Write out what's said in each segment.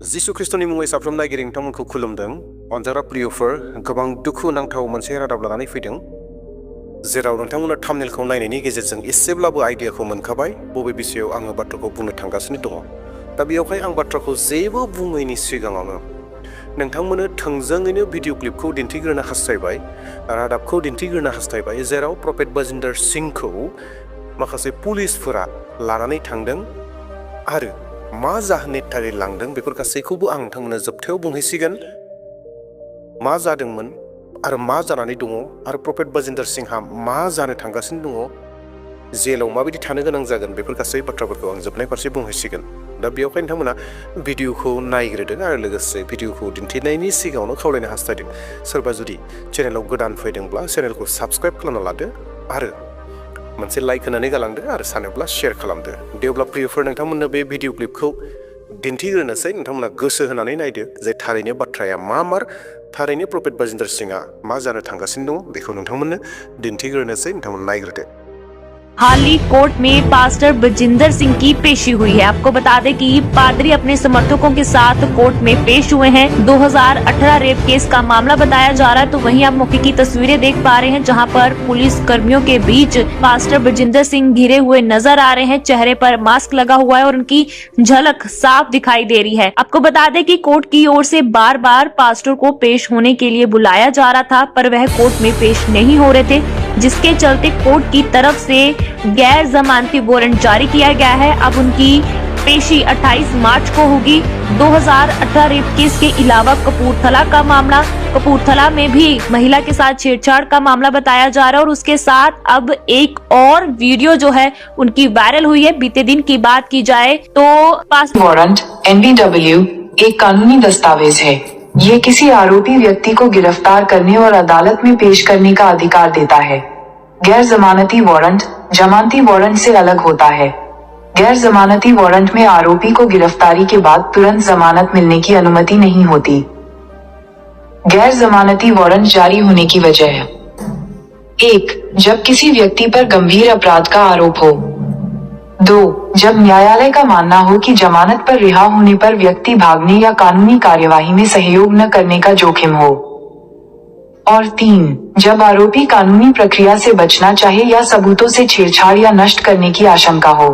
जिसु ख्रिस्टनि मुङै साफ्रोम नायगिरि नोंथांमोनखौ खुलुमदों। अनजाग्रा प्रियफोर, गोबां दुखु नांथाव मोनसे रादाब लानानै फैदों, जेराव नोंथांमोना थाम्बनेलखौ नायनायनि गेजेरजों एसेब्लाबो आइडियाखौ मोनखाबाय बबे बिषयाव आङो बाथ्राखौ बुंनो थांगासिनो दङ। दा बेयावहाय आं बाथ्राखौ जेबो बुङैनि सिगाङावनो नोंथांमोननो थोंजोङैनो भिडिअ क्लिपखौ दिन्थिग्रोनो हास्थायबाय, रादाबखौ दिन्थिग्रोनो हास्थायबाय, जेराव प्रफेट बाजिन्दर सिंहखौ माखासे पुलिसफोरा लानानै थांदों आरो मा जाहोननि थाखाय लांदों बेफोर गासैखौबो आं नोंथांमोननो जोबथायाव बुंहैसिगोन। मा जादोंमोन आरो मा जानानै दङ आरो प्रफेट बाजिन्दर सिंहआ मा जानो थांगासिनो दङ, जेलाव माबायदि थानो गोनां जागोन, बेफोर गासै बाथ्राफोरखौ आं जोबनाय फारसे बुंहैसिगोन। दा बेयावहाय नोंथांमोना भिडिअखौ नायग्रोदों आरो लोगोसे भिडिअखौ दिन्थिनायनि सिगाङावनो खावलायनो हास्थायदों, सोरबा जुदि चेनेलाव गोदान फैदोंब्ला चेनेलखौ साबस्क्राइब खालामना लादो आरो मोनसे लाइक होनानै गालांदो आरो सानोब्ला शेयार खालामदो। दे अब्ला प्रियफोर, नोंथांमोननो बे भिडिअ क्लिपखौ दिन्थिग्रोनोसै। नोंथांमोना गोसो होनानै नायदो जे थारैनो बाथ्राया मार, थारैनो प्रफेट बाजिन्दर सिंहआ मा जानो थांगासिनो दङ बेखौ नोंथांमोननो दिन्थिग्रोनोसै। नोंथांमोन नायग्रोदो। हाल ही कोर्ट में पास्टर बजिंदर सिंह की पेशी हुई है। आपको बता दें कि पादरी अपने समर्थकों के साथ कोर्ट में पेश हुए हैं। 2018 रेप केस का मामला बताया जा रहा है, तो वहीं आप मौके की तस्वीरें देख पा रहे हैं, जहां पर पुलिस कर्मियों के बीच पास्टर बजिंदर सिंह घिरे हुए नजर आ रहे हैं। चेहरे पर मास्क लगा हुआ है और उनकी झलक साफ दिखाई दे रही है। आपको बता दें कि कोर्ट की ओर से बार बार पास्टर को पेश होने के लिए बुलाया जा रहा था, पर वह कोर्ट में पेश नहीं हो रहे थे, जिसके चलते कोर्ट की तरफ से गैर जमानती वारंट जारी किया गया है। अब उनकी पेशी 28 मार्च को होगी। 2018 रेप केस के अलावा कपूरथला का मामला, कपूरथला में भी महिला के साथ छेड़छाड़ का मामला बताया जा रहा है, और उसके साथ अब एक और वीडियो जो है उनकी वायरल हुई है। बीते दिन की बात की जाए तो वारंट NBW एक कानूनी दस्तावेज है। ये किसी आरोपी व्यक्ति को गिरफ्तार करने और अदालत में पेश करने का अधिकार देता है। गैर जमानती वारंट जमानती वारंट से अलग होता है। गैर जमानती वारंट में आरोपी को गिरफ्तारी के बाद तुरंत जमानत मिलने की अनुमति नहीं होती। गैर जमानती वारंट जारी होने की वजह: 1. जब किसी व्यक्ति पर गंभीर अपराध का आरोप हो। 2. जब न्यायालय का मानना हो कि जमानत पर रिहा होने पर व्यक्ति भागने या कानूनी कार्यवाही में सहयोग न करने का जोखिम हो। और 3. जब आरोपी कानूनी प्रक्रिया से बचना चाहे या सबूतों से छेड़छाड़ या नष्ट करने की आशंका हो।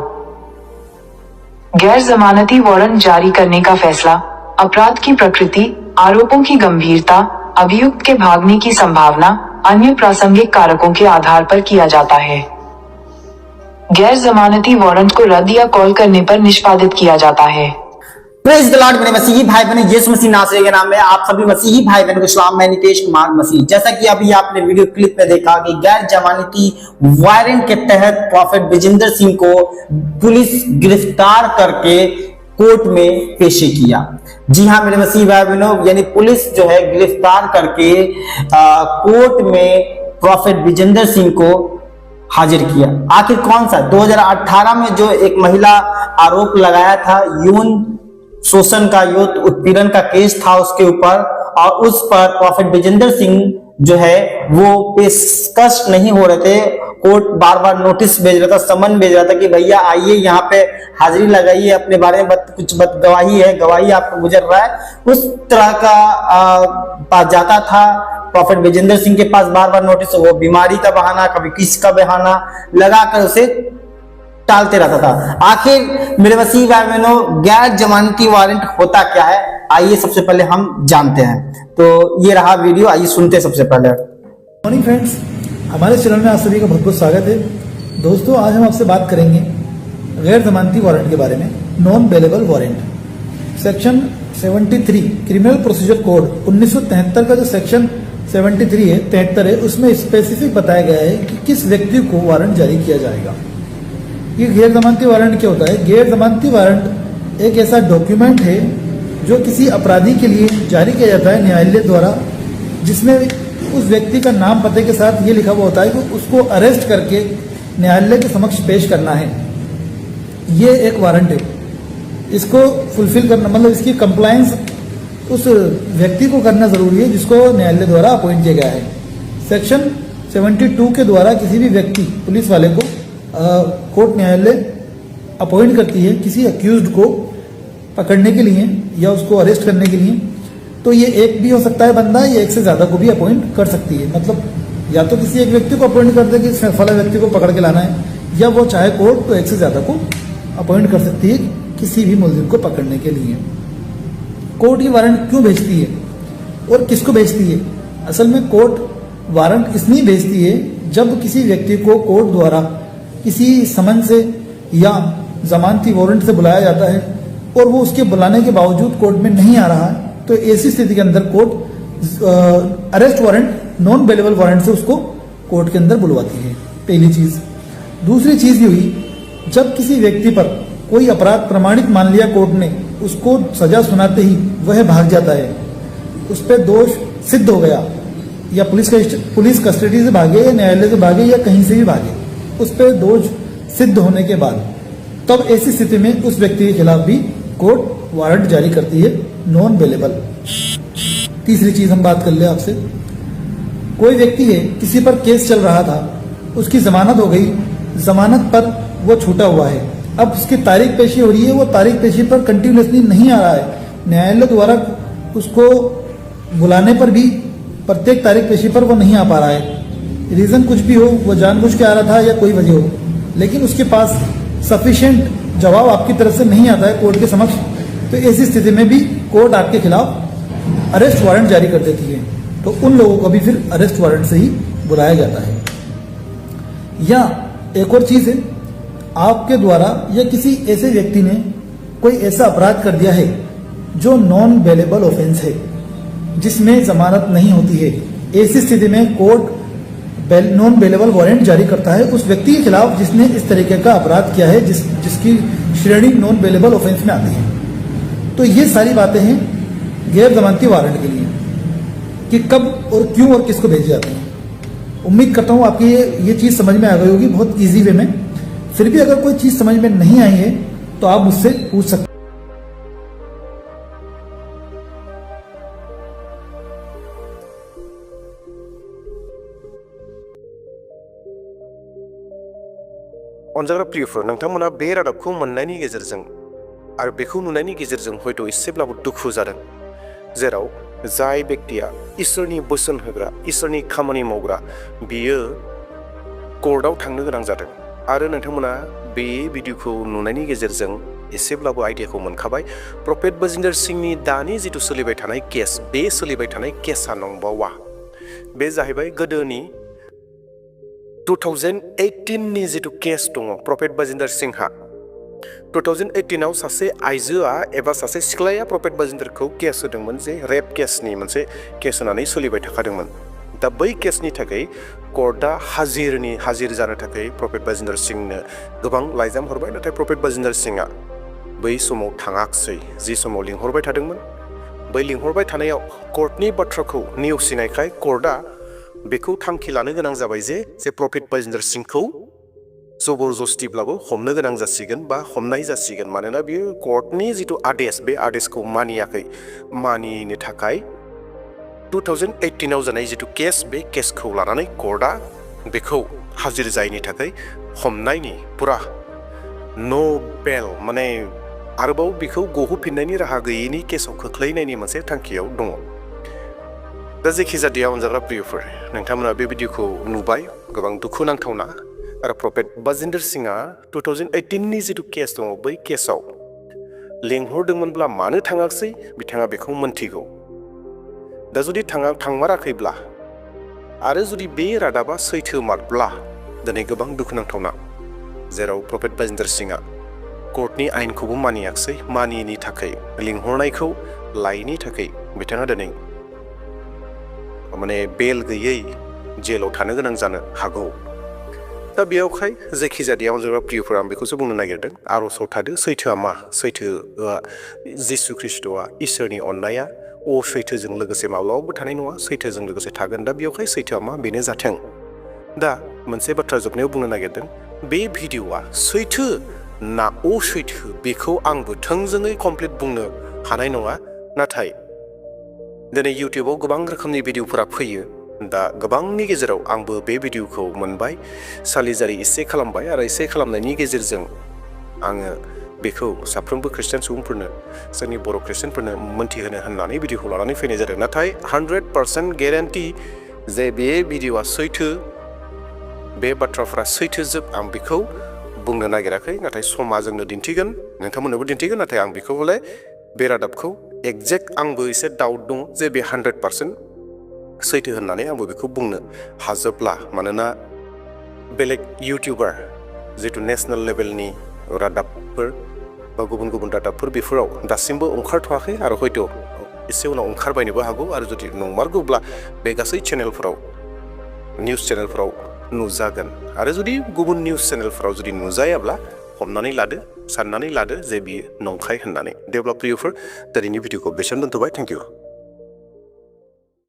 गैर जमानती वारंट जारी करने का फैसला अपराध की प्रकृति, आरोपों की गंभीरता, अभियुक्त के भागने की संभावना, अन्य प्रासंगिक कारकों के आधार पर किया जाता है। गैर जमानती वारंट को रद्द या कॉल करने पर निष्पादित किया जाता है। Praise the Lord. मेरे मसीही भाई बहन, यीशु मसीह नासरी के नाम में आप सभी मसीही भाई बहन को सलाम। मैं नितेश कुमार मसीह। जैसा कि अभी आपने वीडियो क्लिप में देखा कि गैर जमानती वारंट के तहत प्रॉफेट बजिंदर सिंह को पुलिस गिरफ्तार करके कोर्ट में पेशी किया। जी हाँ मेरे मसीही भाई बहनों, यानी पुलिस जो है गिरफ्तार करके कोर्ट में प्रॉफेट बजिंदर सिंह को हाजिर किया। आखिर कौन सा 2018 में जो एक महिला आरोप लगाया था, यौन शोषण का, यौन उत्पीड़न का केस था उसके ऊपर, और उस पर प्रॉफेट बजिंदर सिंह जो है वो पेशकश नहीं हो रहे थे। कोर्ट बार बार नोटिस भेज रहा था, समन भेज रहा था कि भैया आइए यहाँ पे हाजिरी लगाइए, अपने बारे में कुछ गवाही है, गवाही आपको गुजर रहा है। उस तरह का पास जाता था प्रॉफेट बजिंदर सिंह के पास बार बार नोटिस, वो बीमारी का बहाना, कभी किसका बहाना लगाकर उसे टालते रहता था। आखिर मेरे मसीही भाई बहनों, गैर जमानती वारंट होता क्या है, आइए सबसे पहले हम जानते हैं। तो ये रहा वीडियो, आइए सुनते हैं सबसे पहले। मॉर्निंग फ्रेंड्स, हमारे चैनल में आप सभी का बहुत बहुत स्वागत है। दोस्तों, आज हम आपसे बात करेंगे गैर जमानती वारंट के बारे में, non bailable warrant. Section 73 criminal procedure code 1973 का जो सेक्शन 73 है, 73 है, उसमें स्पेसिफिक बताया गया है कि किस व्यक्ति को वारंट जारी किया जाएगा। ये गैर जमानती वारंट क्या होता है? गैर जमानती वारंट एक ऐसा डॉक्यूमेंट है जो किसी अपराधी के लिए जारी किया जाता है न्यायालय द्वारा, जिसमें उस व्यक्ति का नाम पते के साथ ये लिखा हुआ होता है कि उसको अरेस्ट करके न्यायालय के समक्ष पेश करना है। ये एक वारंट है। इसको फुलफिल करना मतलब इसकी कंप्लायंस उस व्यक्ति को करना जरूरी है जिसको न्यायालय द्वारा अपॉइंट किया गया है। सेक्शन 72 के द्वारा किसी भी व्यक्ति, पुलिस वाले को कोर्ट न्यायालय अपॉइंट करती है किसी अक्यूज्ड को पकड़ने के लिए या उसको अरेस्ट करने के लिए, तो ये एक भी हो सकता है बंदा, या एक से ज्यादा को भी अपॉइंट कर सकती है। मतलब या तो किसी एक व्यक्ति को अपॉइंट कर दे कि फला व्यक्ति को पकड़ के लाना है, या वो चाहे कोर्ट तो एक से ज्यादा को अपॉइंट कर सकती है किसी भी मुलजिम को पकड़ने के लिए। कोर्ट ये वारंट क्यों भेजती है और किसको भेजती है? असल में कोर्ट वारंट इसलिए भेजती है जब किसी व्यक्ति को कोर्ट द्वारा किसी समन से या जमानती वारंट से बुलाया जाता है और वो उसके बुलाने के बावजूद कोर्ट में नहीं आ रहा है, तो ऐसी स्थिति के अंदर court arrest warrant, non bailable warrant से उसको कोर्ट के अंदर बुलवाती है, पहली चीज। दूसरी चीज ये हुई, जब किसी व्यक्ति पर कोई अपराध प्रमाणित मान लिया कोर्ट ने, उसको सजा सुनाते ही वह भाग जाता है, उस पर दोष सिद्ध हो गया, या पुलिस कस्टडी से भागे या न्यायालय से भागे या कहीं से भी भागे, उस पर दोष सिद्ध होने के बाद तब ऐसी स्थिति में उस व्यक्ति के खिलाफ भी कोर्ट वारंट जारी करती है, नॉन बेलेबल। तीसरी चीज हम बात कर ले आपसे, कोई व्यक्ति है, किसी पर केस चल रहा था, उसकी जमानत हो गई, जमानत पर वो छूटा हुआ है, अब उसकी तारीख पेशी हो रही है, वो तारीख पेशी पर कंटिन्यूसली नहीं आ रहा है, न्यायालय द्वारा उसको बुलाने पर भी प्रत्येक तारीख पेशी पर वो नहीं आ पा रहा है, रीजन कुछ भी हो, वो जानबूझ के आ रहा था या कोई वजह हो, लेकिन उसके पास सफिशिएंट जवाब आपकी तरफ से नहीं आता है कोर्ट के समक्ष, तो ऐसी स्थिति में भी कोर्ट आपके खिलाफ अरेस्ट वारंट जारी कर देती है, तो उन लोगों को भी फिर अरेस्ट वारंट से ही बुलाया जाता है। या एक और चीज है, आपके द्वारा या किसी ऐसे व्यक्ति ने कोई ऐसा अपराध कर दिया है जो नॉन बेलेबल ऑफेंस है, जिसमें जमानत नहीं होती है, ऐसी स्थिति में कोर्ट नॉन बेलेबल वारंट जारी करता है उस व्यक्ति के खिलाफ जिसने इस तरीके का अपराध किया है, जिसकी श्रेणी नॉन बेलेबल ऑफेंस में आती है। तो ये सारी बातें हैं गैर जमानती वारंट के लिए कि कब और क्यों और किसको भेजे जाते हैं। उम्मीद करता हूं आपकी ये चीज समझ में आ गई होगी बहुत इजी वे में। फिर भी अगर कोई चीज समझ में नहीं आई है तो आप मुझसे पूछ सकते हैं। अनजाग्रा प्रियफोर, नोंथांमोना बे रादाबखौ मोननायनि गेजेरजों आरो बेखौ नुनायनि गेजेरजों हयथ' एसेब्लाबो दुखु जादों, जेराव जाय व्यक्तिया इसोरनि बोसोन होग्रा, इसोरनि खामानि मावग्रा, बियो कर्टआव थांनो गोनां जादों। आरो नोंथांमोना बे भिडिअखौ नुनायनि गेजेरजों एसेब्लाबो आइडियाखौ मोनखाबाय। प्रफेट बजिन्दर सिंहनि दानि जिथु सोलिबाय थानाय केस, बे सोलिबाय थानाय केसआ नंबावा, बे जाहैबाय गोदोनि 2018 नि जिथु केस दङ प्रफेट बजिन्दर सिंहा। 2018 आव सासे आइजोआ एबा सासे सिख्लाया प्रफेट बजिन्दरखौ केस होदोंमोन जे रेप केसनि मोनसे केस होनानै सोलिबाय थाखादोंमोन। दा बै केसनि थाखाय कर्टआ हाजिर जानो थाखाय प्रफेट बजिन्दर सिंहनो गोबां लाइजाम हरबाय, नाथाय प्रफेट बजिन्दर सिंहआ बै समाव थाङाखसै। जि समाव लिंहरबाय थादोंमोन, बै लिंहरबाय थानायाव कर्टनि बाथ्राखौ नेवसिनायखाय कर्टआ बेखौ थांखि लानो गोनां जाबाय जे प्रफेट बजिन्दर सिंहखौ जबरदस्तिब्लाबो हमनो गोनां जासिगोन बा हमनाय जासिगोन, मानोना बियो कर्टनि जिथु आदेश, बे आदेशखौ मानियाखै। मानिनो थाखाय 2018 आव जानाय जिथु केस, बे केसखौ लानानै कर्टआ बेखौ हाजिर जायैनि थाखाय हमनायनि पुरा नो बेल, माने आरोबाव बेखौ गहोफिननायनि राहा गैयैनि केसाव खोख्लैनायनि मोनसे थांखियाव दङ। दा जेखि जादिया अनजाग्रा प्रियफोर, नोंथांमोना बे भिडिअखौ नुबाय, गोबां दुखु नांथावना। आरो प्रफेट बजिन्दर सिंहआ 2018 नि जिथु केस दङ, बै केसाव लिंहरदोंमोनब्ला मानो थाङाखसै बिथाङा बेखौ मोनथिगौ। दा जुदि थांमाराखैब्ला आरो जुदि बे रादाबा सैथोमारब्ला दिनै गोबां दुखु नांथावना, जेराव प्रफेट बजिन्दर सिंहआ कर्टनि आयेनखौबो मानियाखसै। मानियैनि थाखाय, लिंहरनायखौ लायैनि थाखाय बिथाङा दिनै माने बेल गैयै जेलाव थानो गोनां जानो हागौ। दा बेयावहाय जायखि जादिया अनजाग्रा प्रियफोर, आं बेखौसो बुंनो नागिरदों, आर'जआव थादो सैथोआ मा? सैथोआ जिसु ख्रिस्ट'आ, इसोरनि अननाया असैथोजों लोगोसे माब्लाबाबो थानाय नङा, सैथोजों लोगोसे थागोन। दा बेयावहाय सैथोआ मा बेनो जाथों। दा मोनसे बाथ्रा जोबनायाव बुंनो नागिरदों, बे भिडिअ'आ सैथो ना असैथो बेखौ आंबो थोंजोङै कमप्लिट बुंनो हानाय नङा, नाथाय दिनै इउटिउबाव गोबां रोखोमनि भिडिअफोरा फैयो। दा गोबांनि गेजेराव आंबो बे भिडिअखौ मोनबाय, सालिजारि एसे खालामबाय, आरो एसे खालामनायनि गेजेरजों आङो बेखौ साफ्रोमबो खृष्टान सुबुंफोरनो जोंनि बर' खृष्टानफोरनो मोनथिहोनो होननानै भिडिअखौ लानानै फैनाय जादों। नाथाय 100% गेरेन्टि जे बे भिडिअआ सैथो, बे बाथ्राफ्रा सैथोजोब आं बेखौ बुंनो नागिराखै। नाथाय समा जोंनो दिन्थिगोन, नोंथांमोननोबो दिन्थिगोन। नाथाय आं बेखौ हले बे रादाबखौ एक्जेक्ट आंबो एसे डाउट दङ जे बे 100% सैथो होननानै आंबो बेखौ बुंनो हाजोबला। मानोना बेलेग इउटिउबार जितु नेसनेल लेभेलनि रादाबफोर बा गुबुन गुबुन रादाबफोर बेफोराव दासिमबो ओंखारथ'वाखै आरो हयथ' एसे उनाव ओंखारबायनोबो हागौ। आरो जुदि नंमारगौब्ला बे गासै चेनेलफोराव, निउस चेनेलफोराव नुजागोन। आरो जुदि गुबुन निउस चेनेलफोराव जुदि नुजायाब्ला हमनानै लादो, साननानै लादो जे बियो नंखाय होननानै। देब्ला प्रियफोर, दिनैनि भिडिअखौ बेसेयावनो दोनथ'बाय। Thank you.